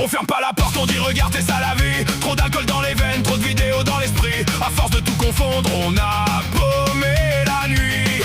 On ferme pas la porte, on dit regarde c'est ça la vie. Trop d'alcool dans les veines, trop de vidéos dans l'esprit. À force de tout confondre, on a paumé la nuit.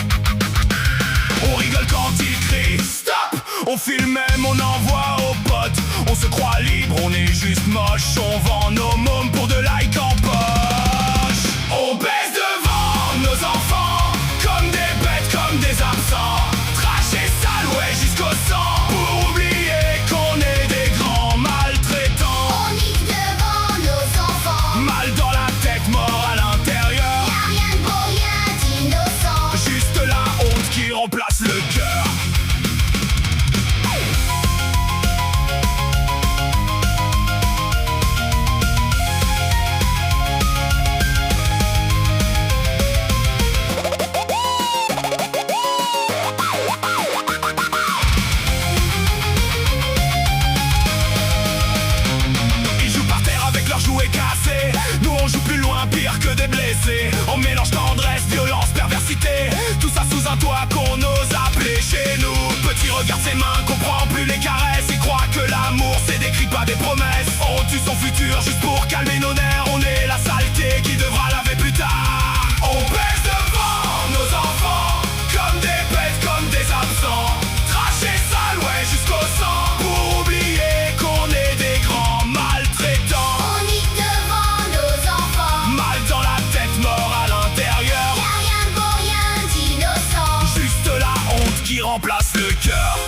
On rigole quand il crie stop. On filme même, on envoie aux potes. On se croit libre, on est juste moche. On vend nos mômes pour de like en poche. On baisse devant nos enfants comme des bêtes, comme des absents. Trash et sale, ouais, jusqu'au sang. Pour oublier qu'on est des grands maltraitants. On nique devant nos enfants. Mal dans la tête, mort à l'intérieur. Y'a rien de beau, rien d'innocent. Juste la honte qui remplace le cœur. Nous on joue plus loin, pire que des blessés. On mélange tendresse, violence, perversité. Tout ça sous un toit qu'on ose appeler chez nous. Petit regarde ses mains, comprend plus les caresses. Il croit que l'amour c'est des cris, pas des promesses. On tue son futur juste pour calmer nos nerfs. On est la saleté qui devra laver plus tard. On pèse devant nos enfants comme des bêtes, comme des absents. Trash et sale, ouais, jusqu'au sang. Pour oublier qu'on est des grands maltraitants. On nique devant nos enfants. Mal dans la tête, mort à l'intérieur. Y'a rien de beau, rien d'innocent. Juste la honte qui remplace le cœur.